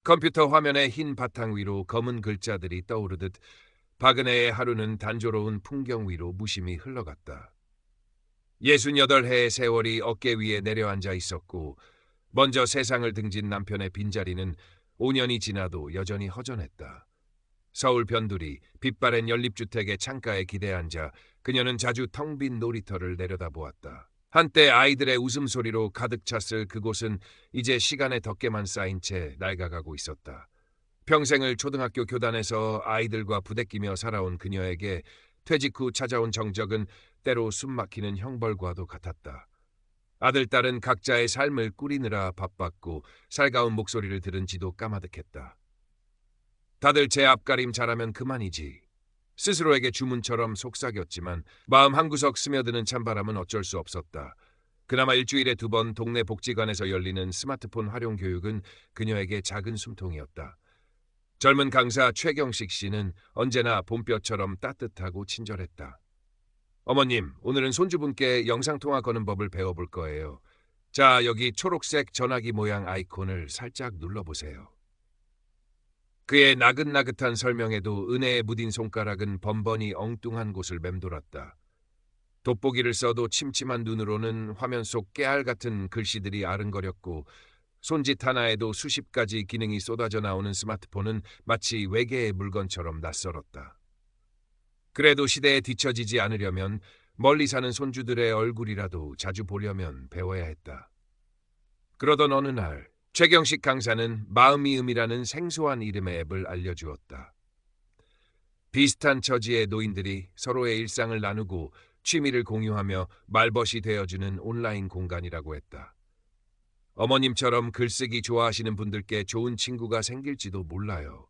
컴퓨터 화면의 흰 바탕 위로 검은 글자들이 떠오르듯 박은혜의 하루는 단조로운 풍경 위로 무심히 흘러갔다. 68해의 세월이 어깨 위에 내려앉아 있었고 먼저 세상을 등진 남편의 빈자리는 5년이 지나도 여전히 허전했다. 서울 변두리 빛바랜 연립주택의 창가에 기대 앉아 그녀는 자주 텅 빈 놀이터를 내려다보았다. 한때 아이들의 웃음소리로 가득 찼을 그곳은 이제 시간의 덮개만 쌓인 채 낡아가고 있었다. 평생을 초등학교 교단에서 아이들과 부대끼며 살아온 그녀에게 퇴직 후 찾아온 정적은 때로 숨막히는 형벌과도 같았다. 아들, 딸은 각자의 삶을 꾸리느라 바빴고 살가운 목소리를 들은 지도 까마득했다. 다들 제 앞가림 잘하면 그만이지. 스스로에게 주문처럼 속삭였지만 마음 한구석 스며드는 찬바람은 어쩔 수 없었다. 그나마 일주일에 2번 동네 복지관에서 열리는 스마트폰 활용 교육은 그녀에게 작은 숨통이었다. 젊은 강사 최경식 씨는 언제나 봄볕처럼 따뜻하고 친절했다. 어머님, 오늘은 손주분께 영상통화 거는 법을 배워볼 거예요. 자, 여기 초록색 전화기 모양 아이콘을 살짝 눌러보세요. 그의 나긋나긋한 설명에도 은혜에 묻인 손가락은 번번이 엉뚱한 곳을 맴돌았다. 돋보기를 써도 침침한 눈으로는 화면 속 깨알 같은 글씨들이 아른거렸고 손짓 하나에도 수십 가지 기능이 쏟아져 나오는 스마트폰은 마치 외계의 물건처럼 낯설었다. 그래도 시대에 뒤처지지 않으려면 멀리 사는 손주들의 얼굴이라도 자주 보려면 배워야 했다. 그러던 어느 날 최경식 강사는 마음이음이라는 생소한 이름의 앱을 알려주었다. 비슷한 처지의 노인들이 서로의 일상을 나누고 취미를 공유하며 말벗이 되어주는 온라인 공간이라고 했다. 어머님처럼 글쓰기 좋아하시는 분들께 좋은 친구가 생길지도 몰라요.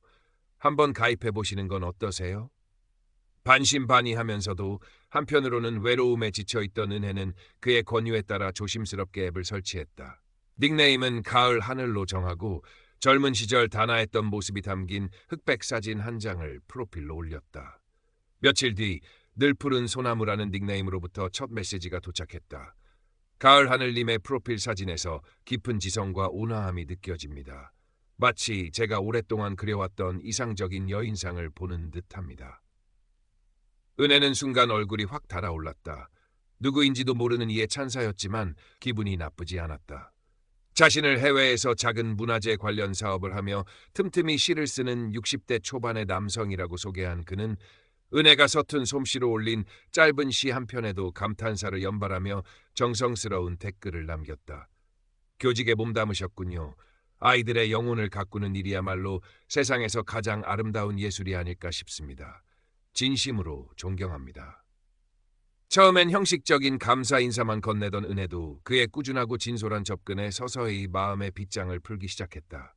한번 가입해 보시는 건 어떠세요? 반신반의하면서도 한편으로는 외로움에 지쳐있던 은혜는 그의 권유에 따라 조심스럽게 앱을 설치했다. 닉네임은 가을 하늘로 정하고 젊은 시절 단아했던 모습이 담긴 흑백 사진 한 장을 프로필로 올렸다. 며칠 뒤 늘 푸른 소나무라는 닉네임으로부터 첫 메시지가 도착했다. 가을 하늘님의 프로필 사진에서 깊은 지성과 온화함이 느껴집니다. 마치 제가 오랫동안 그려왔던 이상적인 여인상을 보는 듯합니다. 은혜는 순간 얼굴이 확 달아올랐다. 누구인지도 모르는 이의 찬사였지만 기분이 나쁘지 않았다. 자신을 해외에서 작은 문화재 관련 사업을 하며 틈틈이 시를 쓰는 60대 초반의 남성이라고 소개한 그는 은혜가 서툰 솜씨로 올린 짧은 시 한 편에도 감탄사를 연발하며 정성스러운 댓글을 남겼다. 교직에 몸담으셨군요. 아이들의 영혼을 가꾸는 일이야말로 세상에서 가장 아름다운 예술이 아닐까 싶습니다. 진심으로 존경합니다. 처음엔 형식적인 감사 인사만 건네던 은혜도 그의 꾸준하고 진솔한 접근에 서서히 마음의 빗장을 풀기 시작했다.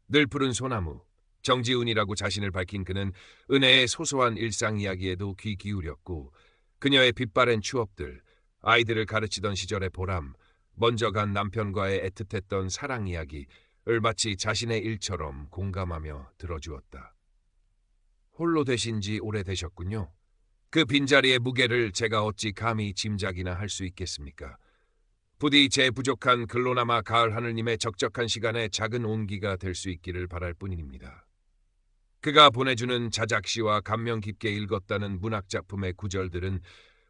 늘 푸른 소나무, 정지훈이라고 자신을 밝힌 그는 은혜의 소소한 일상 이야기에도 귀 기울였고 그녀의 빛바랜 추억들, 아이들을 가르치던 시절의 보람, 먼저 간 남편과의 애틋했던 사랑 이야기를 마치 자신의 일처럼 공감하며 들어주었다. 홀로 되신 지 오래되셨군요. 그 빈자리의 무게를 제가 어찌 감히 짐작이나 할 수 있겠습니까? 부디 제 부족한 글로나마 가을 하늘님의 적적한 시간에 작은 온기가 될 수 있기를 바랄 뿐입니다. 그가 보내주는 자작시와 감명 깊게 읽었다는 문학작품의 구절들은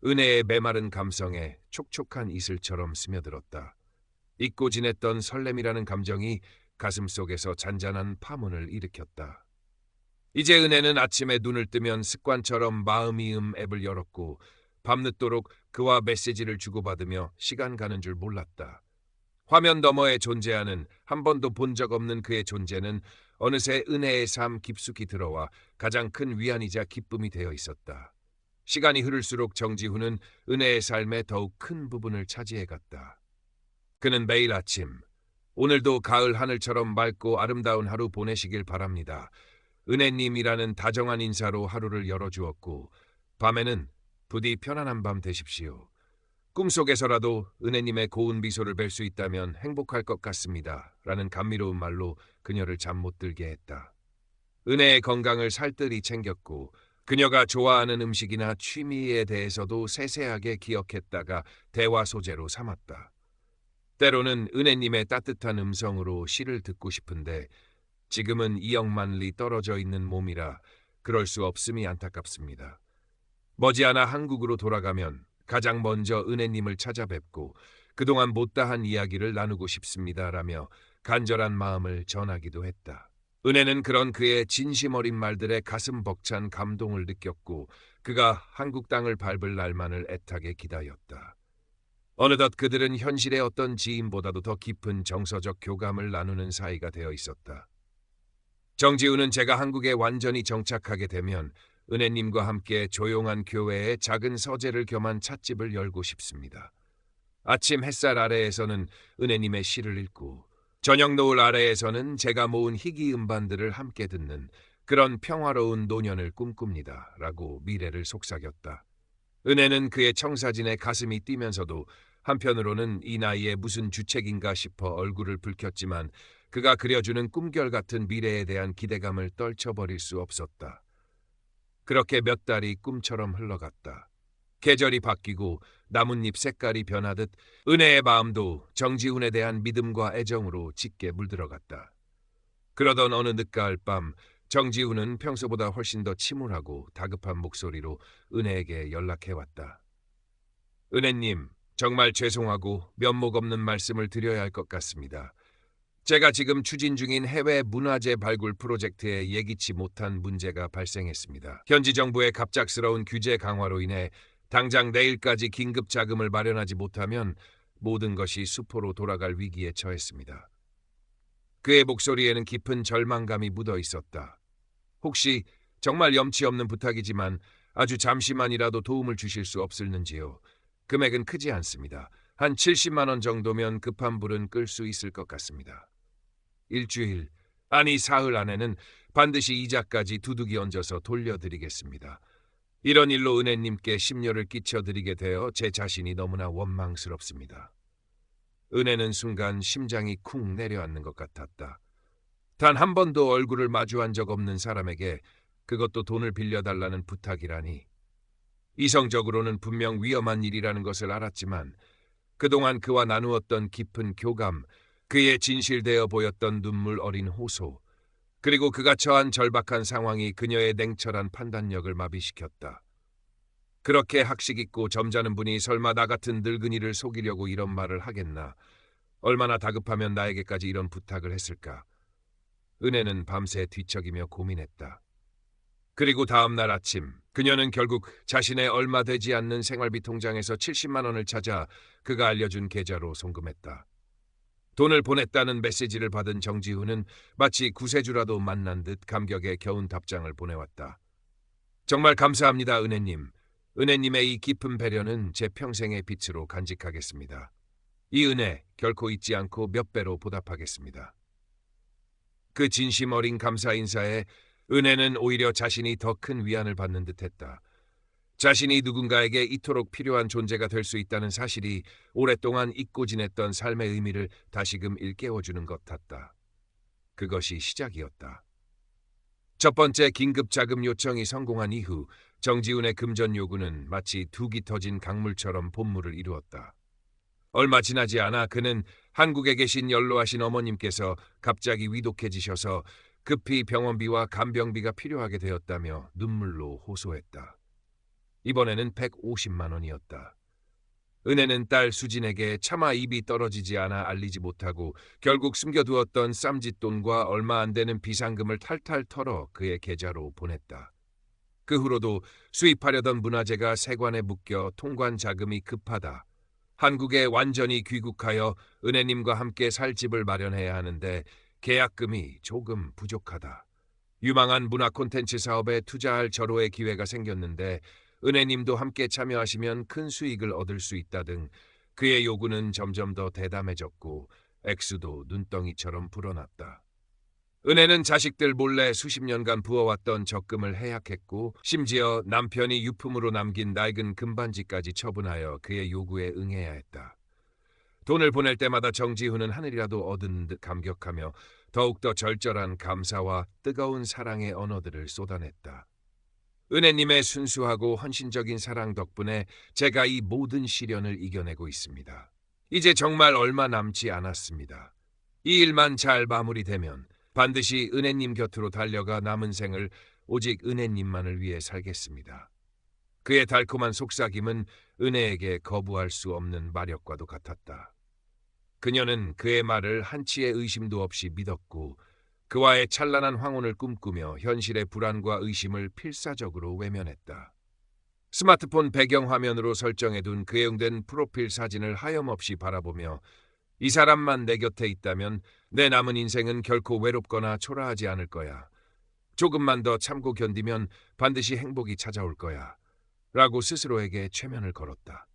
은혜의 메마른 감성에 촉촉한 이슬처럼 스며들었다. 잊고 지냈던 설렘이라는 감정이 가슴속에서 잔잔한 파문을 일으켰다. 이제 은혜는 아침에 눈을 뜨면 습관처럼 마음이음 앱을 열었고 밤늦도록 그와 메시지를 주고받으며 시간 가는 줄 몰랐다. 화면 너머에 존재하는 한 번도 본 적 없는 그의 존재는 어느새 은혜의 삶 깊숙이 들어와 가장 큰 위안이자 기쁨이 되어 있었다. 시간이 흐를수록 정지훈은 은혜의 삶의 더욱 큰 부분을 차지해갔다. 그는 매일 아침, 오늘도 가을 하늘처럼 맑고 아름다운 하루 보내시길 바랍니다. 은혜님이라는 다정한 인사로 하루를 열어주었고 밤에는 부디 편안한 밤 되십시오. 꿈속에서라도 은혜님의 고운 미소를 뵐 수 있다면 행복할 것 같습니다. 라는 감미로운 말로 그녀를 잠 못 들게 했다. 은혜의 건강을 살뜰히 챙겼고 그녀가 좋아하는 음식이나 취미에 대해서도 세세하게 기억했다가 대화 소재로 삼았다. 때로는 은혜님의 따뜻한 음성으로 시를 듣고 싶은데 지금은 2억만 리 떨어져 있는 몸이라 그럴 수 없음이 안타깝습니다. 머지않아 한국으로 돌아가면 가장 먼저 은혜님을 찾아뵙고 그동안 못다한 이야기를 나누고 싶습니다라며 간절한 마음을 전하기도 했다. 은혜는 그런 그의 진심 어린 말들에 가슴 벅찬 감동을 느꼈고 그가 한국 땅을 밟을 날만을 애타게 기다렸다. 어느덧 그들은 현실의 어떤 지인보다도 더 깊은 정서적 교감을 나누는 사이가 되어 있었다. 정지우는 제가 한국에 완전히 정착하게 되면 은혜님과 함께 조용한 교회에 작은 서재를 겸한 찻집을 열고 싶습니다. 아침 햇살 아래에서는 은혜님의 시를 읽고 저녁 노을 아래에서는 제가 모은 희귀 음반들을 함께 듣는 그런 평화로운 노년을 꿈꿉니다. 라고 미래를 속삭였다. 은혜는 그의 청사진에 가슴이 뛰면서도 한편으로는 이 나이에 무슨 주책인가 싶어 얼굴을 붉혔지만 그가 그려주는 꿈결 같은 미래에 대한 기대감을 떨쳐버릴 수 없었다. 그렇게 몇 달이 꿈처럼 흘러갔다. 계절이 바뀌고 나뭇잎 색깔이 변하듯 은혜의 마음도 정지훈에 대한 믿음과 애정으로 짙게 물들어갔다. 그러던 어느 늦가을 밤 정지훈은 평소보다 훨씬 더 침울하고 다급한 목소리로 은혜에게 연락해왔다. 은혜님, 정말 죄송하고 면목 없는 말씀을 드려야 할 것 같습니다. 제가 지금 추진 중인 해외 문화재 발굴 프로젝트에 예기치 못한 문제가 발생했습니다. 현지 정부의 갑작스러운 규제 강화로 인해 당장 내일까지 긴급 자금을 마련하지 못하면 모든 것이 수포로 돌아갈 위기에 처했습니다. 그의 목소리에는 깊은 절망감이 묻어 있었다. 혹시 정말 염치 없는 부탁이지만 아주 잠시만이라도 도움을 주실 수 없을는지요? 금액은 크지 않습니다. 한 70만 원 정도면 급한 불은 끌 수 있을 것 같습니다. 일주일, 아니 사흘 안에는 반드시 이자까지 두둑이 얹어서 돌려드리겠습니다. 이런 일로 은혜님께 심려를 끼쳐드리게 되어 제 자신이 너무나 원망스럽습니다. 은혜는 순간 심장이 쿵 내려앉는 것 같았다. 단 한 번도 얼굴을 마주한 적 없는 사람에게 그것도 돈을 빌려달라는 부탁이라니. 이성적으로는 분명 위험한 일이라는 것을 알았지만 그동안 그와 나누었던 깊은 교감, 그의 진실되어 보였던 눈물 어린 호소, 그리고 그가 처한 절박한 상황이 그녀의 냉철한 판단력을 마비시켰다. 그렇게 학식 있고 점잖은 분이 설마 나 같은 늙은이를 속이려고 이런 말을 하겠나? 얼마나 다급하면 나에게까지 이런 부탁을 했을까? 은혜는 밤새 뒤척이며 고민했다. 그리고 다음 날 아침, 그녀는 결국 자신의 얼마 되지 않는 생활비 통장에서 70만 원을 찾아 그가 알려준 계좌로 송금했다. 돈을 보냈다는 메시지를 받은 정지훈은 마치 구세주라도 만난 듯 감격에 겨운 답장을 보내왔다. 정말 감사합니다, 은혜님. 은혜님의 이 깊은 배려는 제 평생의 빛으로 간직하겠습니다. 이 은혜 결코 잊지 않고 몇 배로 보답하겠습니다. 그 진심 어린 감사 인사에 은혜는 오히려 자신이 더 큰 위안을 받는 듯했다. 자신이 누군가에게 이토록 필요한 존재가 될 수 있다는 사실이 오랫동안 잊고 지냈던 삶의 의미를 다시금 일깨워주는 것 같다. 그것이 시작이었다. 첫 번째 긴급 자금 요청이 성공한 이후 정지훈의 금전 요구는 마치 둑이 터진 강물처럼 본물을 이루었다. 얼마 지나지 않아 그는 한국에 계신 연로하신 어머님께서 갑자기 위독해지셔서 급히 병원비와 간병비가 필요하게 되었다며 눈물로 호소했다. 이번에는 150만 원이었다. 은혜는 딸 수진에게 차마 입이 떨어지지 않아 알리지 못하고 결국 숨겨두었던 쌈짓돈과 얼마 안 되는 비상금을 탈탈 털어 그의 계좌로 보냈다. 그 후로도 수입하려던 문화재가 세관에 묶여 통관 자금이 급하다. 한국에 완전히 귀국하여 은혜님과 함께 살 집을 마련해야 하는데 계약금이 조금 부족하다. 유망한 문화 콘텐츠 사업에 투자할 절호의 기회가 생겼는데 은혜님도 함께 참여하시면 큰 수익을 얻을 수 있다 등 그의 요구는 점점 더 대담해졌고 액수도 눈덩이처럼 불어났다. 은혜는 자식들 몰래 수십 년간 부어왔던 적금을 해약했고 심지어 남편이 유품으로 남긴 낡은 금반지까지 처분하여 그의 요구에 응해야 했다. 돈을 보낼 때마다 정지훈은 하늘이라도 얻은 듯 감격하며 더욱더 절절한 감사와 뜨거운 사랑의 언어들을 쏟아냈다. 은혜님의 순수하고 헌신적인 사랑 덕분에 제가 이 모든 시련을 이겨내고 있습니다. 이제 정말 얼마 남지 않았습니다. 이 일만 잘 마무리되면 반드시 은혜님 곁으로 달려가 남은 생을 오직 은혜님만을 위해 살겠습니다. 그의 달콤한 속삭임은 은혜에게 거부할 수 없는 마력과도 같았다. 그녀는 그의 말을 한치의 의심도 없이 믿었고 그와의 찬란한 황혼을 꿈꾸며 현실의 불안과 의심을 필사적으로 외면했다. 스마트폰 배경화면으로 설정해둔 그용된 프로필 사진을 하염없이 바라보며 이 사람만 내 곁에 있다면 내 남은 인생은 결코 외롭거나 초라하지 않을 거야. 조금만 더 참고 견디면 반드시 행복이 찾아올 거야. 라고 스스로에게 최면을 걸었다.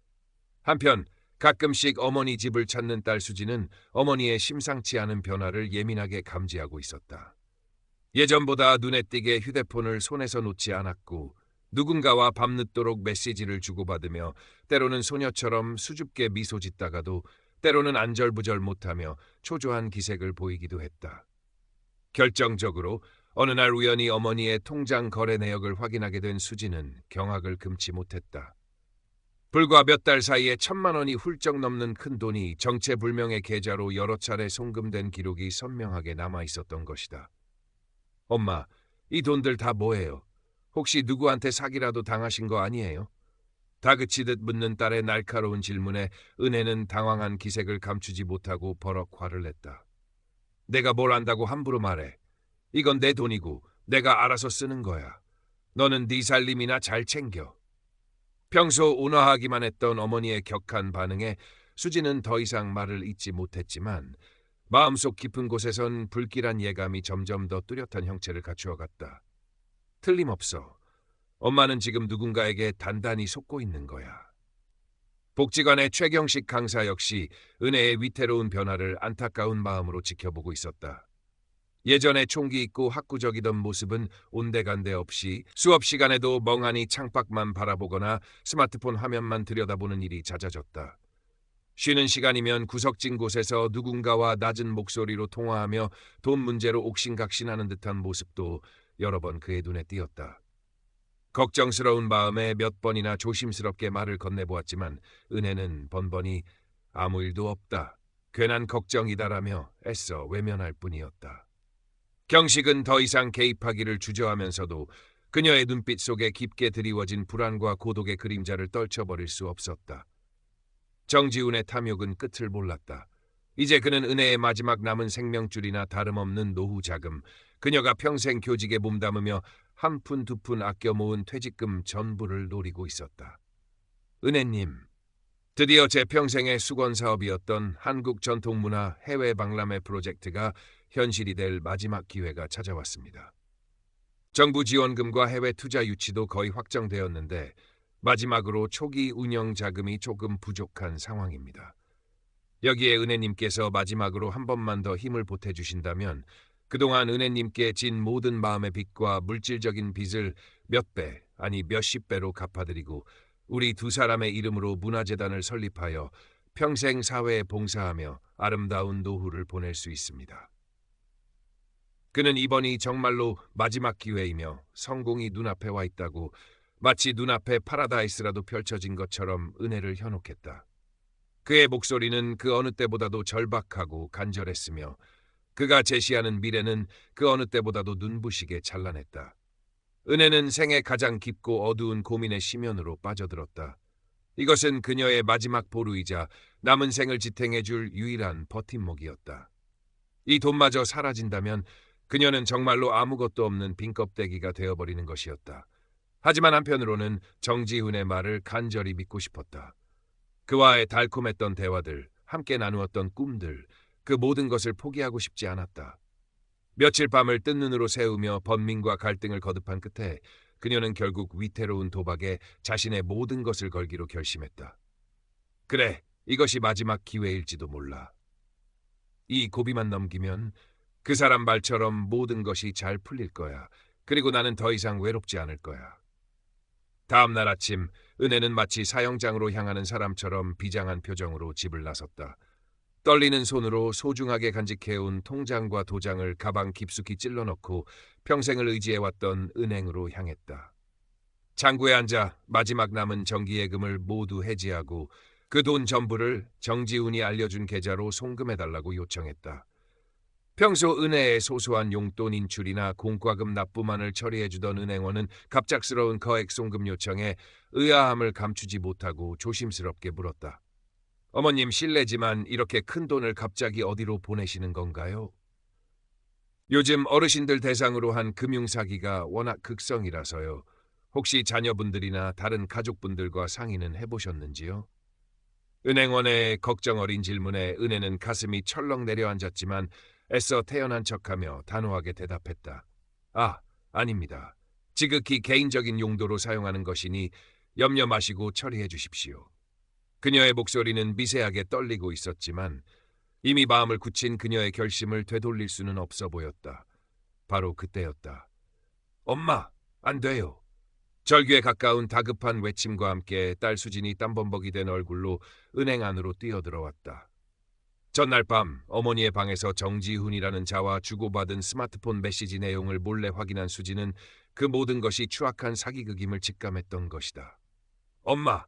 한편 가끔씩 어머니 집을 찾는 딸 수지는 어머니의 심상치 않은 변화를 예민하게 감지하고 있었다. 예전보다 눈에 띄게 휴대폰을 손에서 놓지 않았고 누군가와 밤늦도록 메시지를 주고받으며 때로는 소녀처럼 수줍게 미소 짓다가도 때로는 안절부절 못하며 초조한 기색을 보이기도 했다. 결정적으로 어느 날 우연히 어머니의 통장 거래 내역을 확인하게 된 수지는 경악을 금치 못했다. 불과 몇 달 사이에 1,000만 원이 훌쩍 넘는 큰 돈이 정체불명의 계좌로 여러 차례 송금된 기록이 선명하게 남아 있었던 것이다. 엄마, 이 돈들 다 뭐예요? 혹시 누구한테 사기라도 당하신 거 아니에요? 다그치듯 묻는 딸의 날카로운 질문에 은혜는 당황한 기색을 감추지 못하고 버럭 화를 냈다. 내가 뭘 안다고 함부로 말해. 이건 내 돈이고 내가 알아서 쓰는 거야. 너는 네 살림이나 잘 챙겨. 평소 온화하기만 했던 어머니의 격한 반응에 수지는 더 이상 말을 잇지 못했지만 마음속 깊은 곳에선 불길한 예감이 점점 더 뚜렷한 형체를 갖추어갔다. 틀림없어. 엄마는 지금 누군가에게 단단히 속고 있는 거야. 복지관의 최경식 강사 역시 은혜의 위태로운 변화를 안타까운 마음으로 지켜보고 있었다. 예전에 총기 있고 학구적이던 모습은 온데간데 없이 수업 시간에도 멍하니 창밖만 바라보거나 스마트폰 화면만 들여다보는 일이 잦아졌다. 쉬는 시간이면 구석진 곳에서 누군가와 낮은 목소리로 통화하며 돈 문제로 옥신각신하는 듯한 모습도 여러 번 그의 눈에 띄었다. 걱정스러운 마음에 몇 번이나 조심스럽게 말을 건네보았지만 은혜는 번번이 아무 일도 없다. 괜한 걱정이다라며 애써 외면할 뿐이었다. 경식은 더 이상 개입하기를 주저하면서도 그녀의 눈빛 속에 깊게 드리워진 불안과 고독의 그림자를 떨쳐버릴 수 없었다. 정지훈의 탐욕은 끝을 몰랐다. 이제 그는 은혜의 마지막 남은 생명줄이나 다름없는 노후 자금, 그녀가 평생 교직에 몸담으며 한 푼 두 푼 아껴 모은 퇴직금 전부를 노리고 있었다. 은혜님, 드디어 제 평생의 수건 사업이었던 한국 전통문화 해외 박람회 프로젝트가 현실이 될 마지막 기회가 찾아왔습니다. 정부 지원금과 해외 투자 유치도 거의 확정되었는데 마지막으로 초기 운영 자금이 조금 부족한 상황입니다. 여기에 은혜님께서 마지막으로 한 번만 더 힘을 보태주신다면 그동안 은혜님께 진 모든 마음의 빚과 물질적인 빚을 몇 배, 아니 몇십 배로 갚아드리고 우리 두 사람의 이름으로 문화재단을 설립하여 평생 사회에 봉사하며 아름다운 노후를 보낼 수 있습니다. 그는 이번이 정말로 마지막 기회이며 성공이 눈앞에 와 있다고 마치 눈앞에 파라다이스라도 펼쳐진 것처럼 은혜를 현혹했다. 그의 목소리는 그 어느 때보다도 절박하고 간절했으며 그가 제시하는 미래는 그 어느 때보다도 눈부시게 찬란했다. 은혜는 생애 가장 깊고 어두운 고민의 심연으로 빠져들었다. 이것은 그녀의 마지막 보루이자 남은 생을 지탱해줄 유일한 버팀목이었다. 이 돈마저 사라진다면 그녀는 정말로 아무것도 없는 빈 껍데기가 되어버리는 것이었다. 하지만 한편으로는 정지훈의 말을 간절히 믿고 싶었다. 그와의 달콤했던 대화들, 함께 나누었던 꿈들, 그 모든 것을 포기하고 싶지 않았다. 며칠 밤을 뜬 눈으로 새우며 번민과 갈등을 거듭한 끝에 그녀는 결국 위태로운 도박에 자신의 모든 것을 걸기로 결심했다. 그래, 이것이 마지막 기회일지도 몰라. 이 고비만 넘기면 그 사람 말처럼 모든 것이 잘 풀릴 거야. 그리고 나는 더 이상 외롭지 않을 거야. 다음 날 아침 은혜는 마치 사형장으로 향하는 사람처럼 비장한 표정으로 집을 나섰다. 떨리는 손으로 소중하게 간직해온 통장과 도장을 가방 깊숙이 찔러넣고 평생을 의지해왔던 은행으로 향했다. 창구에 앉아 마지막 남은 정기예금을 모두 해지하고 그 돈 전부를 정지훈이 알려준 계좌로 송금해달라고 요청했다. 평소 은혜의 소소한 용돈 인출이나 공과금 납부만을 처리해주던 은행원은 갑작스러운 거액 송금 요청에 의아함을 감추지 못하고 조심스럽게 물었다. 어머님 실례지만 이렇게 큰 돈을 갑자기 어디로 보내시는 건가요? 요즘 어르신들 대상으로 한 금융사기가 워낙 극성이라서요. 혹시 자녀분들이나 다른 가족분들과 상의는 해보셨는지요? 은행원의 걱정 어린 질문에 은혜는 가슴이 철렁 내려앉았지만 애써 태연한 척하며 단호하게 대답했다. 아, 아닙니다. 지극히 개인적인 용도로 사용하는 것이니 염려 마시고 처리해 주십시오. 그녀의 목소리는 미세하게 떨리고 있었지만 이미 마음을 굳힌 그녀의 결심을 되돌릴 수는 없어 보였다. 바로 그때였다. 엄마, 안 돼요. 절규에 가까운 다급한 외침과 함께 딸 수진이 땀범벅이 된 얼굴로 은행 안으로 뛰어들어왔다. 전날 밤 어머니의 방에서 정지훈이라는 자와 주고받은 스마트폰 메시지 내용을 몰래 확인한 수지는 그 모든 것이 추악한 사기극임을 직감했던 것이다. 엄마,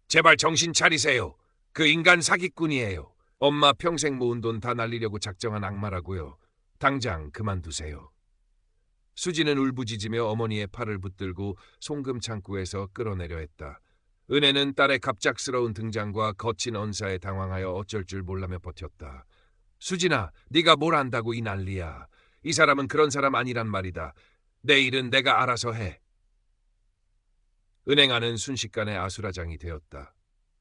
제발 정신 차리세요. 그 인간 사기꾼이에요. 엄마 평생 모은 돈 다 날리려고 작정한 악마라고요. 당장 그만두세요. 수지는 울부짖으며 어머니의 팔을 붙들고 송금 창구에서 끌어내려 했다. 은혜는 딸의 갑작스러운 등장과 거친 언사에 당황하여 어쩔 줄 몰라며 버텼다. 수진아, 네가 뭘 안다고 이 난리야. 이 사람은 그런 사람 아니란 말이다. 내 일은 내가 알아서 해. 은행 안은 순식간에 아수라장이 되었다.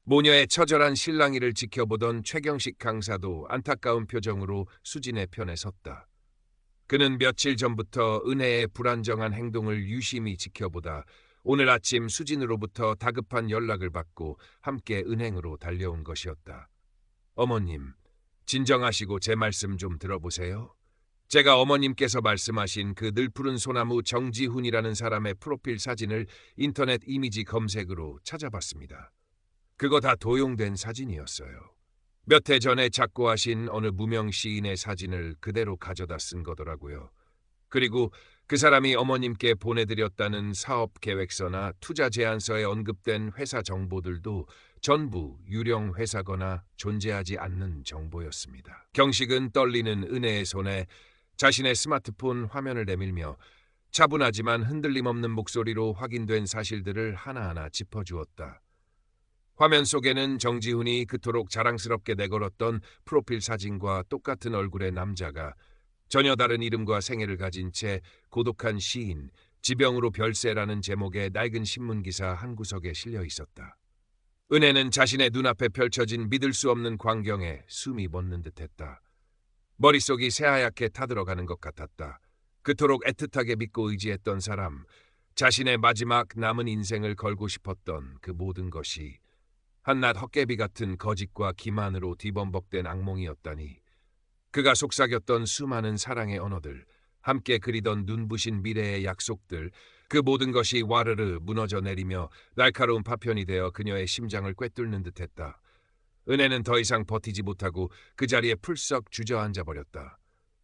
모녀의 처절한 실랑이를 지켜보던 최경식 강사도 안타까운 표정으로 수진의 편에 섰다. 그는 며칠 전부터 은혜의 불안정한 행동을 유심히 지켜보다 오늘 아침 수진으로부터 다급한 연락을 받고 함께 은행으로 달려온 것이었다. 어머님, 진정하시고 제 말씀 좀 들어보세요. 제가 어머님께서 말씀하신 그 늘푸른 소나무 정지훈이라는 사람의 프로필 사진을 인터넷 이미지 검색으로 찾아봤습니다. 그거 다 도용된 사진이었어요. 몇 해 전에 작고하신 어느 무명 시인의 사진을 그대로 가져다 쓴 거더라고요. 그리고 그 사람이 어머님께 보내드렸다는 사업 계획서나 투자 제안서에 언급된 회사 정보들도 전부 유령 회사거나 존재하지 않는 정보였습니다. 경식은 떨리는 은혜의 손에 자신의 스마트폰 화면을 내밀며 차분하지만 흔들림 없는 목소리로 확인된 사실들을 하나하나 짚어주었다. 화면 속에는 정지훈이 그토록 자랑스럽게 내걸었던 프로필 사진과 똑같은 얼굴의 남자가 전혀 다른 이름과 생애를 가진 채 고독한 시인, 지병으로 별세라는 제목의 낡은 신문기사 한 구석에 실려 있었다. 은혜는 자신의 눈앞에 펼쳐진 믿을 수 없는 광경에 숨이 멎는 듯했다. 머릿속이 새하얗게 타들어가는 것 같았다. 그토록 애틋하게 믿고 의지했던 사람, 자신의 마지막 남은 인생을 걸고 싶었던 그 모든 것이 한낱 헛개비 같은 거짓과 기만으로 뒤범벅된 악몽이었다니. 그가 속삭였던 수많은 사랑의 언어들, 함께 그리던 눈부신 미래의 약속들, 그 모든 것이 와르르 무너져 내리며 날카로운 파편이 되어 그녀의 심장을 꿰뚫는 듯했다. 은혜는 더 이상 버티지 못하고 그 자리에 풀썩 주저앉아 버렸다.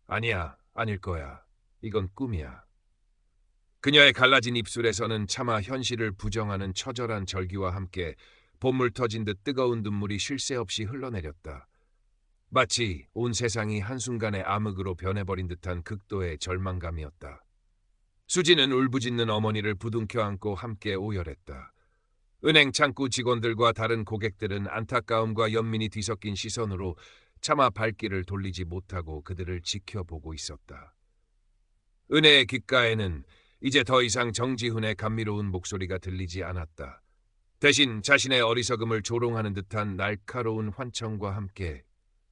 아니야, 아닐 거야. 이건 꿈이야. 그녀의 갈라진 입술에서는 차마 현실을 부정하는 처절한 절규와 함께 봇물 터진 듯 뜨거운 눈물이 쉴 새 없이 흘러내렸다. 마치 온 세상이 한순간에 암흑으로 변해버린 듯한 극도의 절망감이었다. 수지는 울부짖는 어머니를 부둥켜 안고 함께 오열했다. 은행 창구 직원들과 다른 고객들은 안타까움과 연민이 뒤섞인 시선으로 차마 발길을 돌리지 못하고 그들을 지켜보고 있었다. 은혜의 귓가에는 이제 더 이상 정지훈의 감미로운 목소리가 들리지 않았다. 대신 자신의 어리석음을 조롱하는 듯한 날카로운 환청과 함께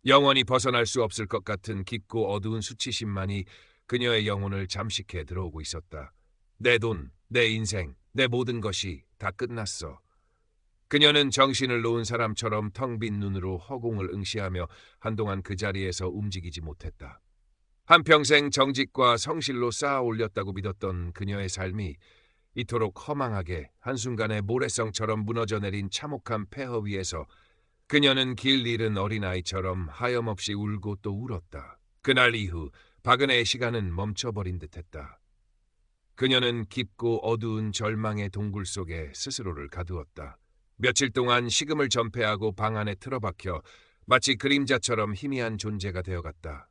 영원히 벗어날 수 없을 것 같은 깊고 어두운 수치심만이 그녀의 영혼을 잠식해 들어오고 있었다. 내 돈, 내 인생, 내 모든 것이 다 끝났어. 그녀는 정신을 놓은 사람처럼 텅 빈 눈으로 허공을 응시하며 한동안 그 자리에서 움직이지 못했다. 한평생 정직과 성실로 쌓아 올렸다고 믿었던 그녀의 삶이 이토록 허망하게 한순간에 모래성처럼 무너져 내린 참혹한 폐허 위에서 그녀는 길 잃은 어린아이처럼 하염없이 울고 또 울었다. 그날 이후 박은혜의 시간은 멈춰버린 듯했다. 그녀는 깊고 어두운 절망의 동굴 속에 스스로를 가두었다. 며칠 동안 식음을 전폐하고 방 안에 틀어박혀 마치 그림자처럼 희미한 존재가 되어갔다.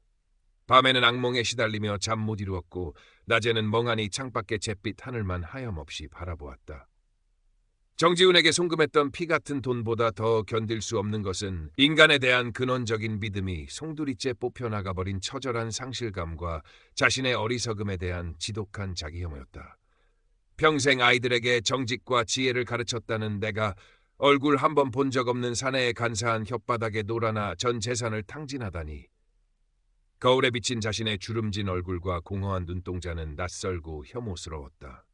밤에는 악몽에 시달리며 잠 못 이루었고 낮에는 멍하니 창밖의 잿빛 하늘만 하염없이 바라보았다. 정지훈에게 송금했던 피 같은 돈보다 더 견딜 수 없는 것은 인간에 대한 근원적인 믿음이 송두리째 뽑혀나가버린 처절한 상실감과 자신의 어리석음에 대한 지독한 자기혐오였다. 평생 아이들에게 정직과 지혜를 가르쳤다는 내가 얼굴 한 번 본 적 없는 사내의 간사한 혓바닥에 놀아나 전 재산을 탕진하다니. 거울에 비친 자신의 주름진 얼굴과 공허한 눈동자는 낯설고 혐오스러웠다.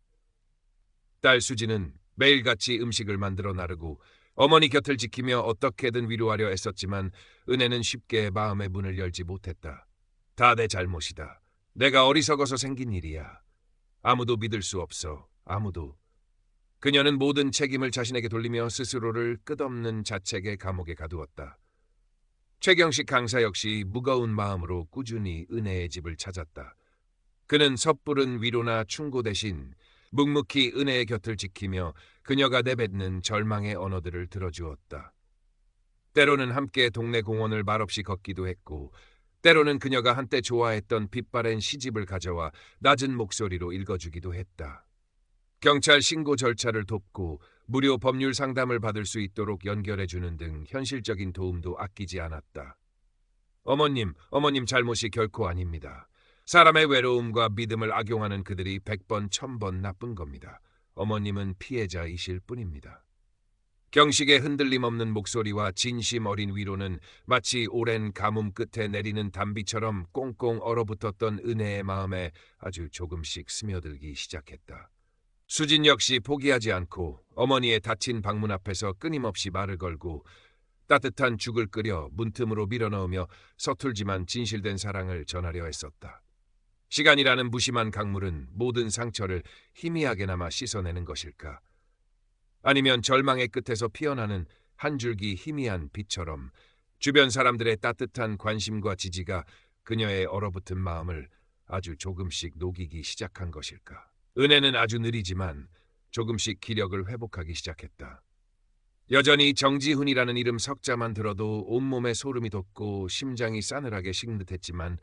딸 수지는 매일같이 음식을 만들어 나르고 어머니 곁을 지키며 어떻게든 위로하려 애썼지만 은혜는 쉽게 마음의 문을 열지 못했다. 다 내 잘못이다. 내가 어리석어서 생긴 일이야. 아무도 믿을 수 없어. 아무도. 그녀는 모든 책임을 자신에게 돌리며 스스로를 끝없는 자책의 감옥에 가두었다. 최경식 강사 역시 무거운 마음으로 꾸준히 은혜의 집을 찾았다. 그는 섣부른 위로나 충고 대신 묵묵히 은혜의 곁을 지키며 그녀가 내뱉는 절망의 언어들을 들어주었다. 때로는 함께 동네 공원을 말없이 걷기도 했고 때로는 그녀가 한때 좋아했던 빛바랜 시집을 가져와 낮은 목소리로 읽어주기도 했다. 경찰 신고 절차를 돕고 무료 법률 상담을 받을 수 있도록 연결해주는 등 현실적인 도움도 아끼지 않았다. 어머님 잘못이 결코 아닙니다. 사람의 외로움과 믿음을 악용하는 그들이 100번, 1000번 나쁜 겁니다. 어머님은 피해자이실 뿐입니다. 경식의 흔들림 없는 목소리와 진심 어린 위로는 마치 오랜 가뭄 끝에 내리는 단비처럼 꽁꽁 얼어붙었던 은혜의 마음에 아주 조금씩 스며들기 시작했다. 수진 역시 포기하지 않고 어머니의 닫힌 방문 앞에서 끊임없이 말을 걸고 따뜻한 죽을 끓여 문틈으로 밀어넣으며 서툴지만 진실된 사랑을 전하려 했었다. 시간이라는 무심한 강물은 모든 상처를 희미하게나마 씻어내는 것일까? 아니면 절망의 끝에서 피어나는 한 줄기 희미한 빛처럼 주변 사람들의 따뜻한 관심과 지지가 그녀의 얼어붙은 마음을 아주 조금씩 녹이기 시작한 것일까? 은혜는 아주 느리지만 조금씩 기력을 회복하기 시작했다. 여전히 정지훈이라는 이름 석자만 들어도 온몸에 소름이 돋고 심장이 싸늘하게 식는 듯했지만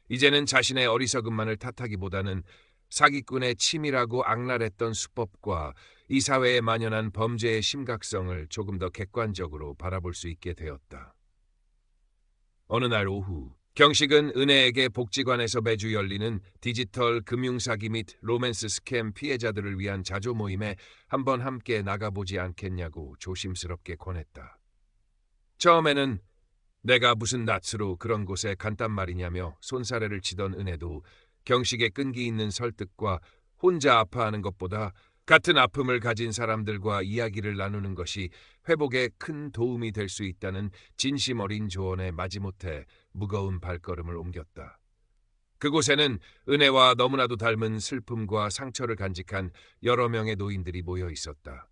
이제는 자신의 어리석음만을 탓하기보다는 사기꾼의 치밀하고 악랄했던 수법과 이 사회에 만연한 범죄의 심각성을 조금 더 객관적으로 바라볼 수 있게 되었다. 어느 날 오후 경식은 은혜에게 복지관에서 매주 열리는 디지털 금융사기 및 로맨스 스캠 피해자들을 위한 자조 모임에 한번 함께 나가보지 않겠냐고 조심스럽게 권했다. 처음에는 내가 무슨 낯으로 그런 곳에 간단 말이냐며 손사래를 치던 은혜도 경식의 끈기 있는 설득과 혼자 아파하는 것보다 같은 아픔을 가진 사람들과 이야기를 나누는 것이 회복에 큰 도움이 될 수 있다는 진심 어린 조언에 마지못해 무거운 발걸음을 옮겼다. 그곳에는 은혜와 너무나도 닮은 슬픔과 상처를 간직한 여러 명의 노인들이 모여 있었다.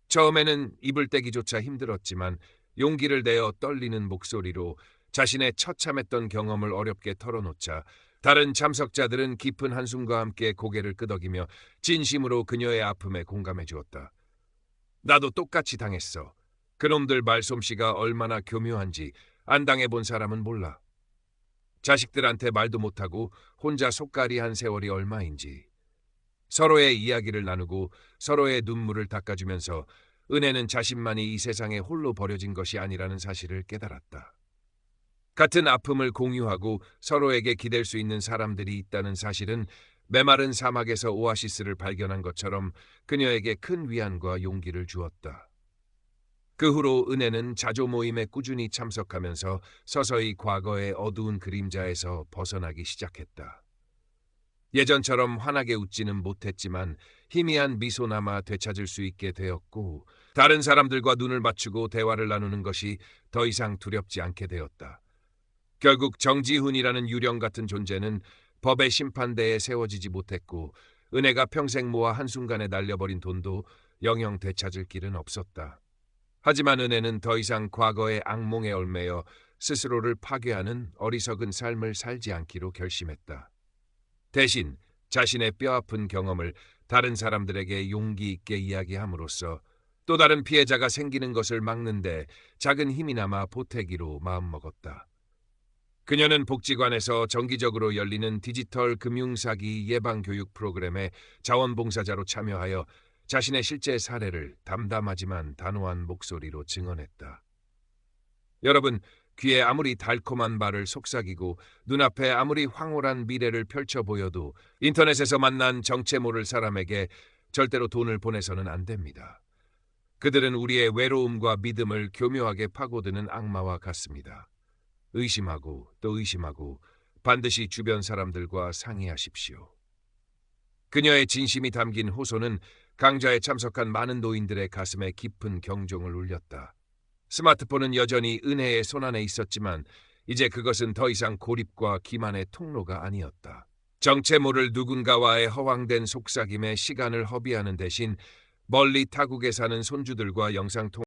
처음에는 입을 떼기조차 힘들었지만 용기를 내어 떨리는 목소리로 자신의 처참했던 경험을 어렵게 털어놓자 다른 참석자들은 깊은 한숨과 함께 고개를 끄덕이며 진심으로 그녀의 아픔에 공감해 주었다. 나도 똑같이 당했어. 그놈들 말솜씨가 얼마나 교묘한지 안 당해본 사람은 몰라. 자식들한테 말도 못하고 혼자 속가리한 세월이 얼마인지. 서로의 이야기를 나누고 서로의 눈물을 닦아주면서 은혜는 자신만이 이 세상에 홀로 버려진 것이 아니라는 사실을 깨달았다. 같은 아픔을 공유하고 서로에게 기댈 수 있는 사람들이 있다는 사실은 메마른 사막에서 오아시스를 발견한 것처럼 그녀에게 큰 위안과 용기를 주었다. 그 후로 은혜는 자조 모임에 꾸준히 참석하면서 서서히 과거의 어두운 그림자에서 벗어나기 시작했다. 예전처럼 환하게 웃지는 못했지만 희미한 미소나마 되찾을 수 있게 되었고 다른 사람들과 눈을 맞추고 대화를 나누는 것이 더 이상 두렵지 않게 되었다. 결국 정지훈이라는 유령 같은 존재는 법의 심판대에 세워지지 못했고 은혜가 평생 모아 한순간에 날려버린 돈도 영영 되찾을 길은 없었다. 하지만 은혜는 더 이상 과거의 악몽에 얽매여 스스로를 파괴하는 어리석은 삶을 살지 않기로 결심했다. 대신 자신의 뼈아픈 경험을 다른 사람들에게 용기 있게 이야기함으로써 또 다른 피해자가 생기는 것을 막는데 작은 힘이나마 보태기로 마음먹었다. 그녀는 복지관에서 정기적으로 열리는 디지털 금융사기 예방교육 프로그램에 자원봉사자로 참여하여 자신의 실제 사례를 담담하지만 단호한 목소리로 증언했다. 여러분, 귀에 아무리 달콤한 말을 속삭이고 눈앞에 아무리 황홀한 미래를 펼쳐 보여도 인터넷에서 만난 정체 모를 사람에게 절대로 돈을 보내서는 안 됩니다. 그들은 우리의 외로움과 믿음을 교묘하게 파고드는 악마와 같습니다. 의심하고 또 의심하고 반드시 주변 사람들과 상의하십시오. 그녀의 진심이 담긴 호소는 강좌에 참석한 많은 노인들의 가슴에 깊은 경종을 울렸다. 스마트폰은 여전히 은혜의 손안에 있었지만 이제 그것은 더 이상 고립과 기만의 통로가 아니었다. 정체 모를 누군가와의 허황된 속삭임에 시간을 허비하는 대신 멀리 타국에 사는 손주들과 영상통화